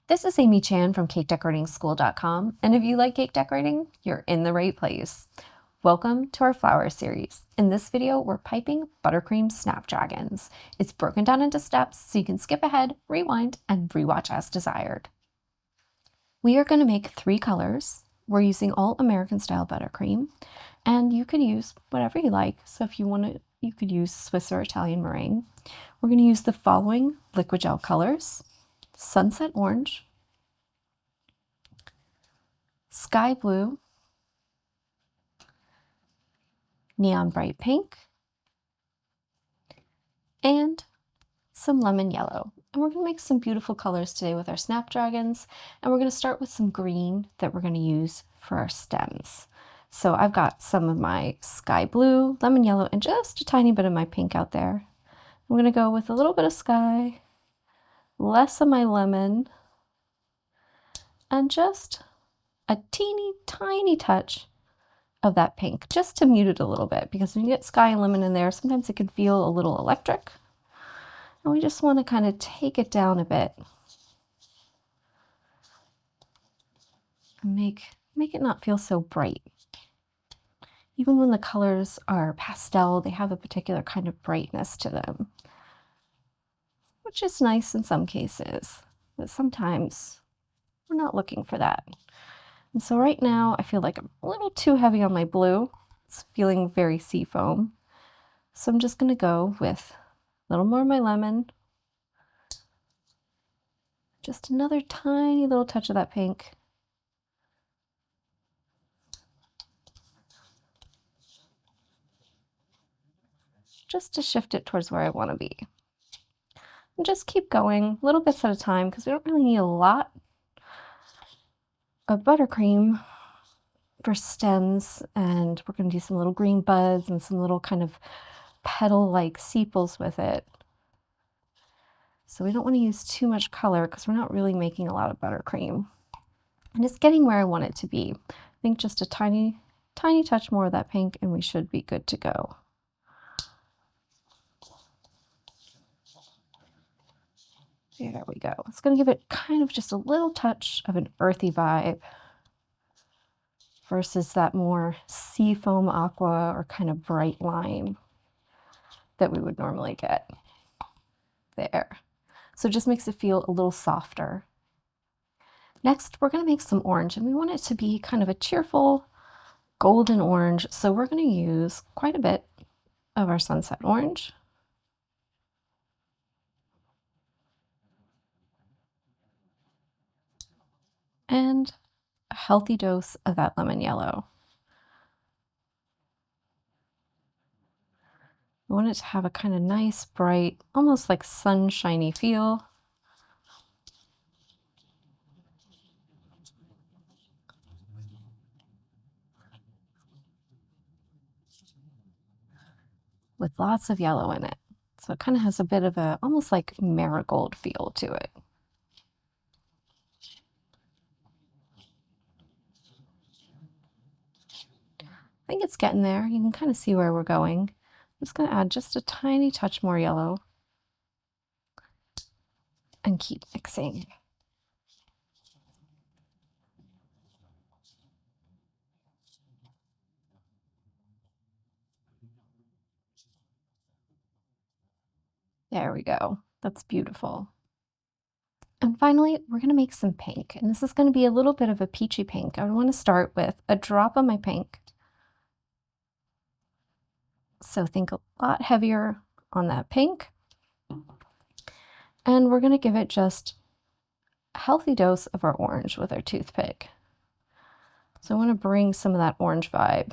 This is Amy Chan from CakeDecoratingSchool.com, and if you like cake decorating, you're in the right place. Welcome to our flower series. In this video, we're piping Buttercream Snapdragons. It's broken down into steps so you can skip ahead, rewind, and rewatch as desired. We are going to make 3 colors. We're using all American style buttercream, and you could use whatever you like. So if you want to, you could use Swiss or Italian meringue. We're going to use the following liquid gel colors: Sunset Orange, Sky Blue, Neon Bright Pink, and some Lemon Yellow. And we're going to make some beautiful colors today with our Snapdragons, and we're going to start with some green that we're going to use for our stems. So I've got some of my Sky Blue, Lemon Yellow, and just a tiny bit of my pink out there. I'm going to go with a little bit of sky, less of my lemon, and just a teeny tiny touch of that pink, just to mute it a little bit, because when you get sky and lemon in there, sometimes it can feel a little electric. And we just want to kind of take it down a bit and make it not feel so bright. Even when the colors are pastel, they have a particular kind of brightness to them, which is nice in some cases, but sometimes we're not looking for that. And so right now I feel like I'm a little too heavy on my blue. It's feeling very seafoam. So I'm just going to go with a little more of my lemon, just another tiny little touch of that pink, just to shift it towards where I want to be. And just keep going, little bits at a time, because we don't really need a lot of buttercream for stems, and we're going to do some little green buds and some little kind of petal-like sepals with it. So we don't want to use too much color because we're not really making a lot of buttercream. And it's getting where I want it to be. I think just a tiny, tiny touch more of that pink and we should be good to go. There we go. It's going to give it kind of just a little touch of an earthy vibe versus that more seafoam aqua or kind of bright lime that we would normally get. There. So it just makes it feel a little softer. Next, we're going to make some orange, and we want it to be kind of a cheerful golden orange. So we're going to use quite a bit of our Sunset Orange. And a healthy dose of that Lemon Yellow. We want it to have a kind of nice, bright, almost like sunshiny feel. With lots of yellow in it. So it kind of has a bit of a, almost like marigold feel to it. I think it's getting there. You can kind of see where we're going. I'm just going to add just a tiny touch more yellow and keep mixing. There we go. That's beautiful. And finally, we're going to make some pink. And this is going to be a little bit of a peachy pink. I want to start with a drop of my pink. So think a lot heavier on that pink. And we're going to give it just a healthy dose of our orange with our toothpick. So I want to bring some of that orange vibe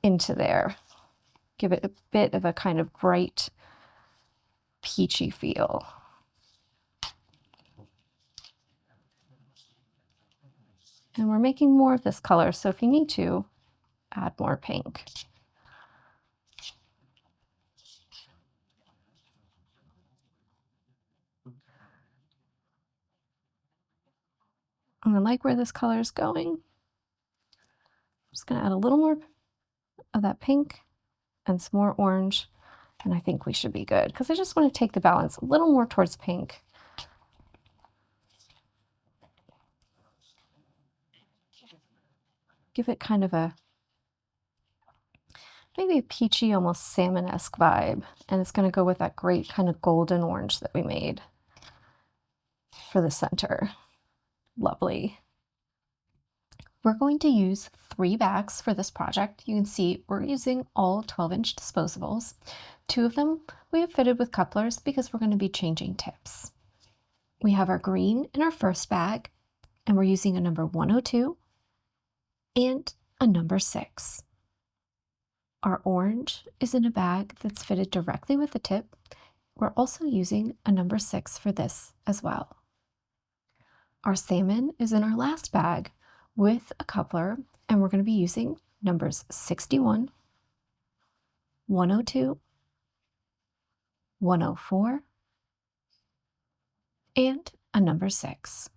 into there. Give it a bit of a kind of bright, peachy feel. And we're making more of this color, so if you need to, add more pink. And I like where this color is going. I'm just going to add a little more of that pink and some more orange, and I think we should be good, because I just want to take the balance a little more towards pink give it kind of maybe a peachy, almost salmon-esque vibe. And it's going to go with that great kind of golden orange that we made for the center. Lovely. We're going to use 3 bags for this project. You can see we're using all 12-inch disposables. 2 of them we have fitted with couplers because we're going to be changing tips. We have our green in our first bag, and we're using a number 102 and a number 6. Our orange is in a bag that's fitted directly with the tip. We're also using a number 6 for this as well. Our salmon is in our last bag with a coupler, and we're going to be using numbers 61, 102, 104, and a number 6.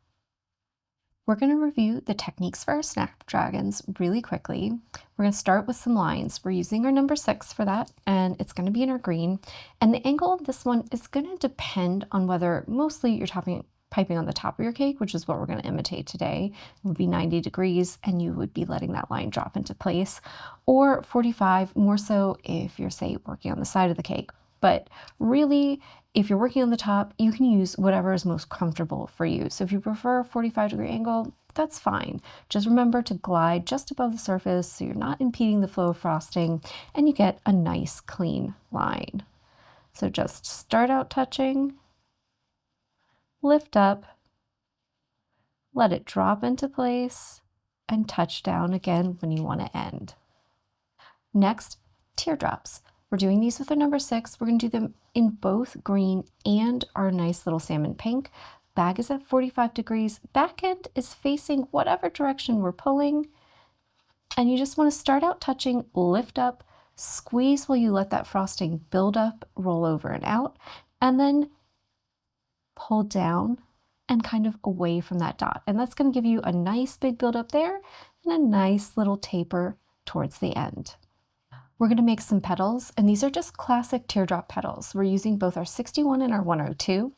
We're going to review the techniques for our snapdragons really quickly. We're going to start with some lines. We're using our number 6 for that, and it's going to be in our green. And the angle of this one is going to depend on whether mostly you're piping on the top of your cake, which is what we're going to imitate today. It would be 90 degrees, and you would be letting that line drop into place, or 45, more so if you're, say, working on the side of the cake. But really, if you're working on the top, you can use whatever is most comfortable for you. So if you prefer a 45-degree angle, that's fine. Just remember to glide just above the surface so you're not impeding the flow of frosting, and you get a nice clean line. So just start out touching, lift up, let it drop into place, and touch down again when you want to end. Next, teardrops. We're doing these with our number 6. We're going to do them in both green and our nice little salmon pink. Bag is at 45 degrees. Back end is facing whatever direction we're pulling. And you just want to start out touching, lift up, squeeze while you let that frosting build up, roll over and out, and then pull down and kind of away from that dot. And that's going to give you a nice big build up there and a nice little taper towards the end. We're going to make some petals, and these are just classic teardrop petals. We're using both our 61 and our 102.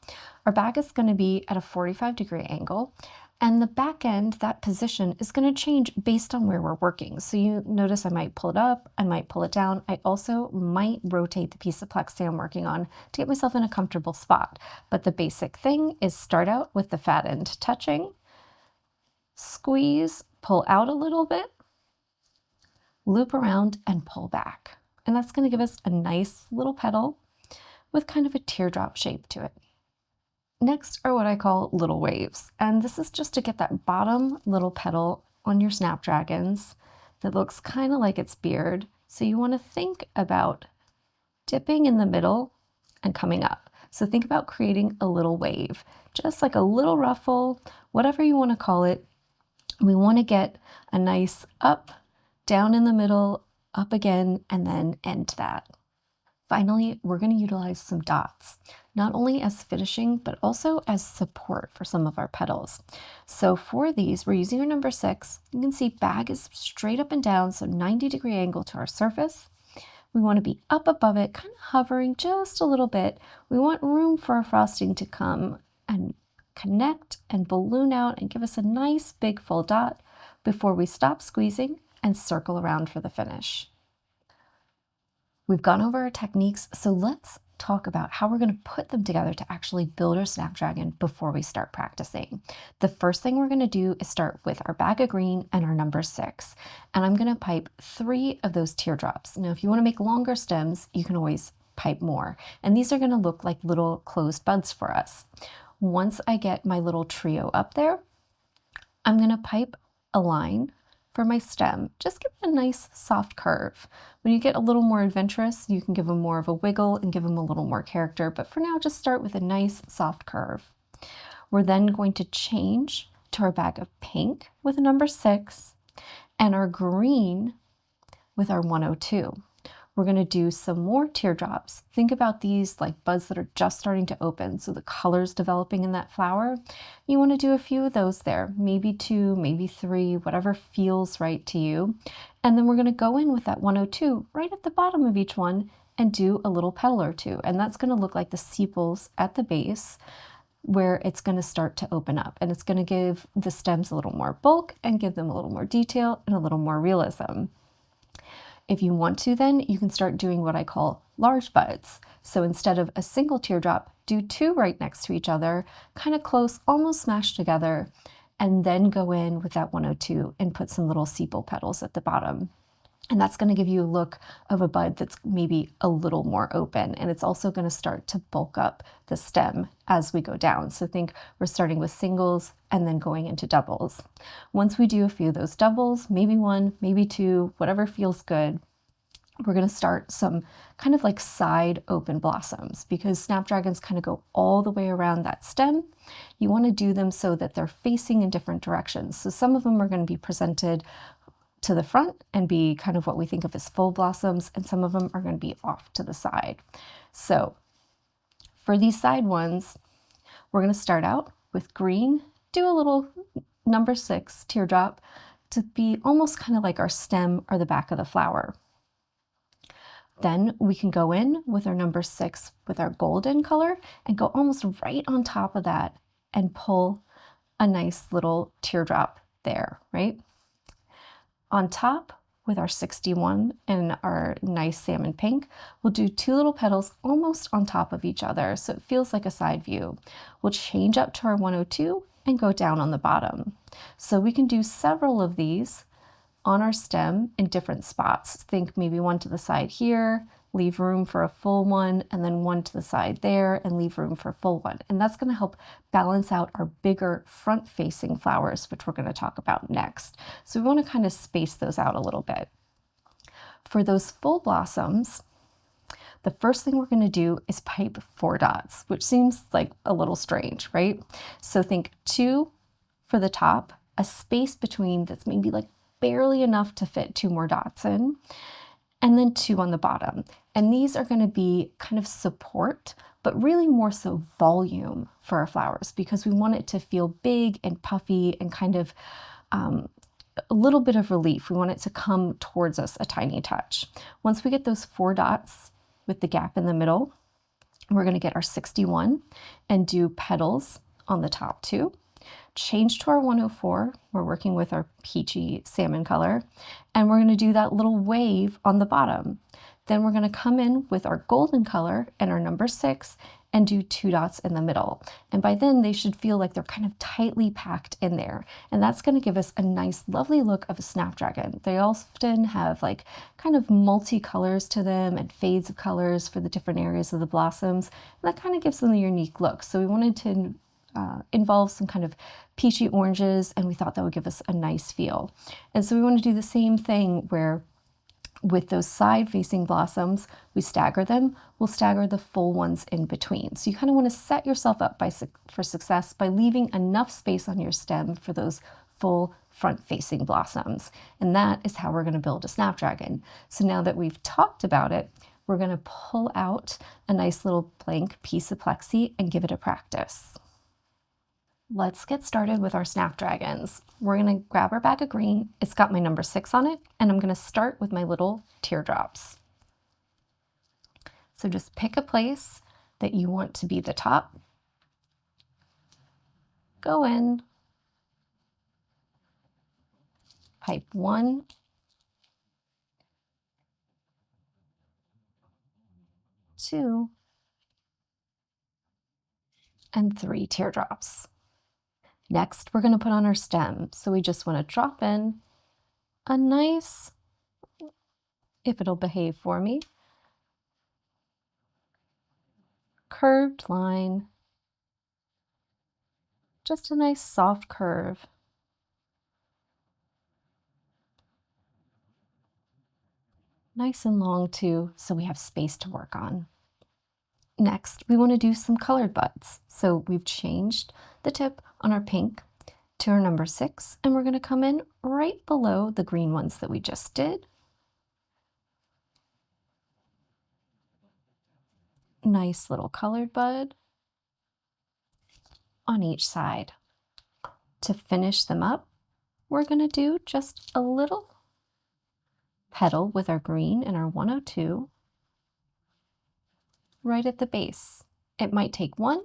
Our bag is going to be at a 45-degree angle, and the back end, that position, is going to change based on where we're working. So you notice I might pull it up, I might pull it down. I also might rotate the piece of plexi I'm working on to get myself in a comfortable spot. But the basic thing is start out with the fat end touching, squeeze, pull out a little bit, loop around and pull back. And that's going to give us a nice little petal with kind of a teardrop shape to it. Next are what I call little waves. And this is just to get that bottom little petal on your snapdragons that looks kind of like its beard. So you want to think about dipping in the middle and coming up. So think about creating a little wave, just like a little ruffle, whatever you want to call it. We want to get a nice up, down in the middle, up again, and then end that. Finally, we're going to utilize some dots, not only as finishing, but also as support for some of our petals. So for these, we're using our number 6. You can see bag is straight up and down, so 90-degree angle to our surface. We want to be up above it, kind of hovering just a little bit. We want room for our frosting to come and connect and balloon out and give us a nice big full dot before we stop squeezing and circle around for the finish. We've gone over our techniques, so let's talk about how we're going to put them together to actually build our snapdragon before we start practicing. The first thing we're going to do is start with our bag of green and our number 6, and I'm going to pipe 3 of those teardrops. Now, if you want to make longer stems, you can always pipe more, and these are going to look like little closed buds for us. Once I get my little trio up there, I'm going to pipe a line for my stem. Just give it a nice soft curve. When you get a little more adventurous, you can give them more of a wiggle and give them a little more character, but for now, just start with a nice soft curve. We're then going to change to our bag of pink with a number 6 and our green with our 102. We're going to do some more teardrops. Think about these like buds that are just starting to open, so the colors developing in that flower. You want to do a few of those there, maybe 2, maybe 3, whatever feels right to you. And then we're going to go in with that 102 right at the bottom of each one and do a little petal or 2. And that's going to look like the sepals at the base. where it's going to start to open up, and it's going to give the stems a little more bulk and give them a little more detail and a little more realism. If you want to, then you can start doing what I call large buds. So instead of a single teardrop, do two right next to each other, kind of close, almost smashed together, and then go in with that 102 and put some little sepal petals at the bottom. And that's going to give you a look of a bud that's maybe a little more open. And it's also going to start to bulk up the stem as we go down. So think we're starting with singles and then going into doubles. Once we do a few of those doubles, maybe one, maybe two, whatever feels good, we're going to start some kind of like side open blossoms, because snapdragons kind of go all the way around that stem. You want to do them so that they're facing in different directions. So some of them are going to be presented to the front and be kind of what we think of as full blossoms, and some of them are going to be off to the side. So for these side ones, we're going to start out with green, do a little number 6 teardrop to be almost kind of like our stem or the back of the flower. Then we can go in with our number 6 with our golden color and go almost right on top of that and pull a nice little teardrop there, right? On top with our 61 and our nice salmon pink, we'll do 2 little petals almost on top of each other, so it feels like a side view. We'll change up to our 102 and go down on the bottom. So we can do several of these on our stem in different spots. Think maybe one to the side here, leave room for a full one, and then one to the side there and leave room for a full one. And that's going to help balance out our bigger front-facing flowers, which we're going to talk about next. So we want to kind of space those out a little bit. For those full blossoms, the first thing we're going to do is pipe 4 dots, which seems like a little strange, right? So think 2 for the top, a space between that's maybe like barely enough to fit 2 more dots in, and then 2 on the bottom. And these are going to be kind of support, but really more so volume for our flowers, because we want it to feel big and puffy and kind of a little bit of relief. We want it to come towards us a tiny touch. Once we get those 4 dots with the gap in the middle, we're going to get our 61 and do petals on the top 2. Change to our 104, we're working with our peachy salmon color, and we're going to do that little wave on the bottom. Then we're going to come in with our golden color and our number 6 and do 2 dots in the middle. And by then they should feel like they're kind of tightly packed in there. And that's going to give us a nice, lovely look of a snapdragon. They often have like kind of multi-colors to them and fades of colors for the different areas of the blossoms. And that kind of gives them a unique look. So we wanted to involve some kind of peachy oranges, and we thought that would give us a nice feel. And so we want to do the same thing where with those side facing blossoms, we stagger them. We'll stagger the full ones in between. So you kind of want to set yourself up for success by leaving enough space on your stem for those full front facing blossoms. And that is how we're going to build a snapdragon. So now that we've talked about it, we're going to pull out a nice little blank piece of plexi and give it a practice. Let's get started with our snapdragons. We're going to grab our bag of green. It's got my number 6 on it, and I'm going to start with my little teardrops. So just pick a place that you want to be the top. Go in, pipe 1, 2, and 3 teardrops. Next, we're going to put on our stem. So we just want to drop in a nice, if it'll behave for me, curved line, just a nice soft curve. Nice and long too, so we have space to work on. Next, we want to do some colored buds. So we've changed the tip on our pink to our number 6, and we're going to come in right below the green ones that we just did. Nice little colored bud on each side. To finish them up, we're going to do just a little petal with our green and our 102 right at the base. It might take 1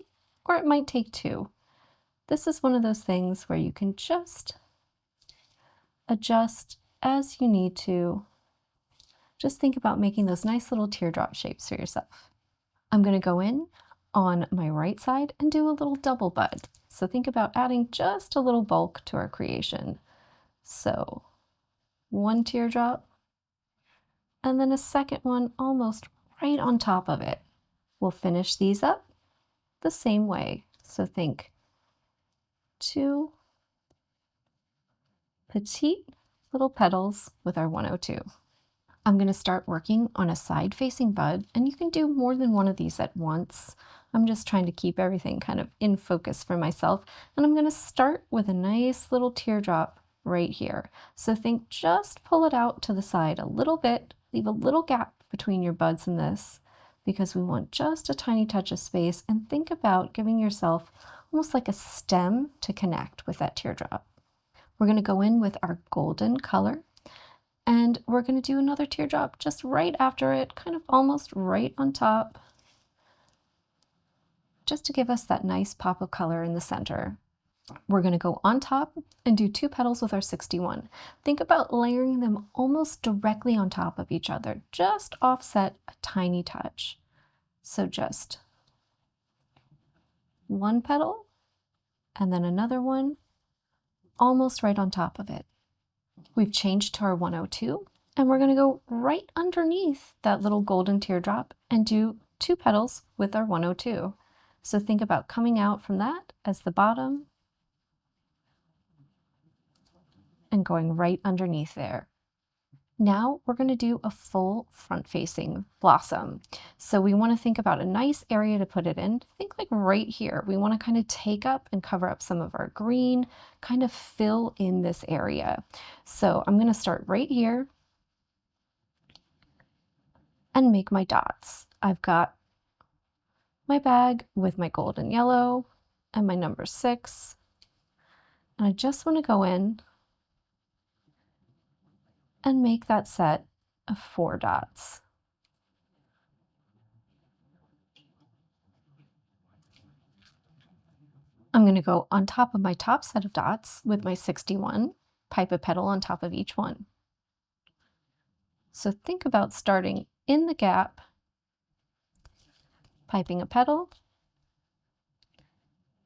or it might take 2. This is one of those things where you can just adjust as you need to. Just think about making those nice little teardrop shapes for yourself. I'm going to go in on my right side and do a little double bud. So think about adding just a little bulk to our creation. So 1 teardrop, and then a second one almost right on top of it. We'll finish these up the same way. So think 2 petite little petals with our 102. I'm going to start working on a side-facing bud, and you can do more than one of these at once. I'm just trying to keep everything kind of in focus for myself, and I'm going to start with a nice little teardrop right here. So think just pull it out to the side a little bit, leave a little gap between your buds and this, because we want just a tiny touch of space, and think about giving yourself almost like a stem to connect with that teardrop. We're going to go in with our golden color, and we're going to do another teardrop just right after it, kind of almost right on top, just to give us that nice pop of color in the center. We're going to go on top and do 2 petals with our 61. Think about layering them almost directly on top of each other, just offset a tiny touch. So just 1 petal and then another one almost right on top of it. We've changed to our 102, and we're going to go right underneath that little golden teardrop and do 2 petals with our 102. So think about coming out from that as the bottom and going right underneath there. Now we're going to do a full front-facing blossom. So we want to think about a nice area to put it in. Think like right here. We want to kind of take up and cover up some of our green, kind of fill in this area. So I'm going to start right here and make my dots. I've got my bag with my golden yellow and my number 6. And I just want to go in and make that set of 4 dots. I'm going to go on top of my top set of dots with my 61, pipe a petal on top of each one. So think about starting in the gap, piping a petal,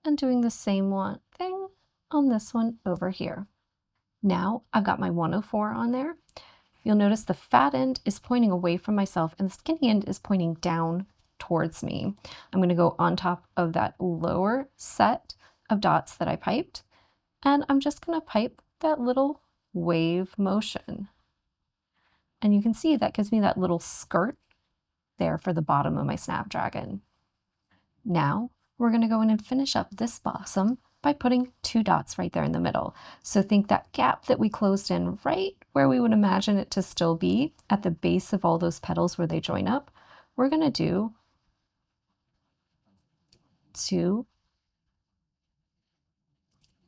and doing the same thing on this one over here. Now I've got my 104 on there. You'll notice the fat end is pointing away from myself and the skinny end is pointing down towards me. I'm going to go on top of that lower set of dots that I piped, and I'm just going to pipe that little wave motion. And you can see that gives me that little skirt there for the bottom of my snapdragon. Now we're going to go in and finish up this blossom by putting 2 dots right there in the middle. So think that gap that we closed in right where we would imagine it to still be at the base of all those petals where they join up, we're going to do 2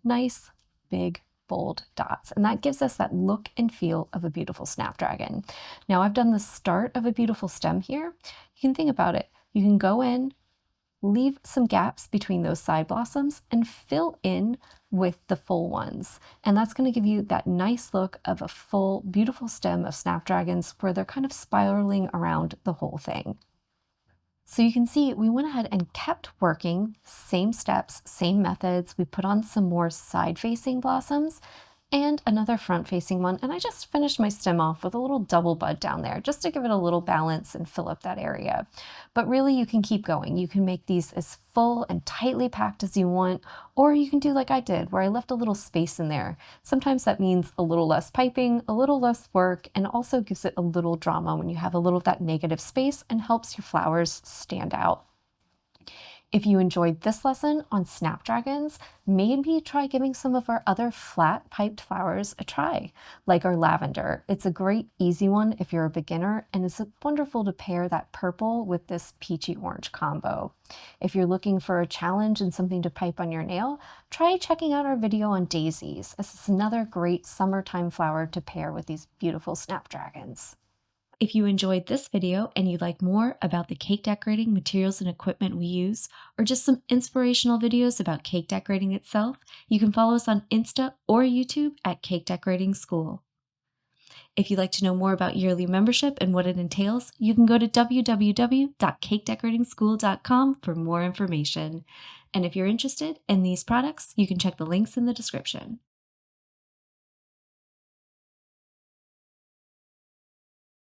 nice big bold dots, and that gives us that look and feel of a beautiful snapdragon. Now I've done the start of a beautiful stem here. You can think about it. You can go in, leave some gaps between those side blossoms and fill in with the full ones. And that's going to give you that nice look of a full, beautiful stem of snapdragons where they're kind of spiraling around the whole thing. So you can see we went ahead and kept working, same steps, same methods. We put on some more side-facing blossoms and another front-facing one, and I just finished my stem off with a little double bud down there just to give it a little balance and fill up that area. But really you can keep going. You can make these as full and tightly packed as you want, or you can do like I did where I left a little space in there. Sometimes that means a little less piping, a little less work, and also gives it a little drama when you have a little of that negative space and helps your flowers stand out. If you enjoyed this lesson on snapdragons, maybe try giving some of our other flat piped flowers a try, like our lavender. It's a great easy one if you're a beginner, and it's wonderful to pair that purple with this peachy orange combo. If you're looking for a challenge and something to pipe on your nail, try checking out our video on daisies. This is another great summertime flower to pair with these beautiful snapdragons. If you enjoyed this video and you'd like more about the cake decorating materials and equipment we use, or just some inspirational videos about cake decorating itself, you can follow us on Insta or YouTube at Cake Decorating School. If you'd like to know more about yearly membership and what it entails, you can go to www.cakedecoratingschool.com for more information. And if you're interested in these products, you can check the links in the description.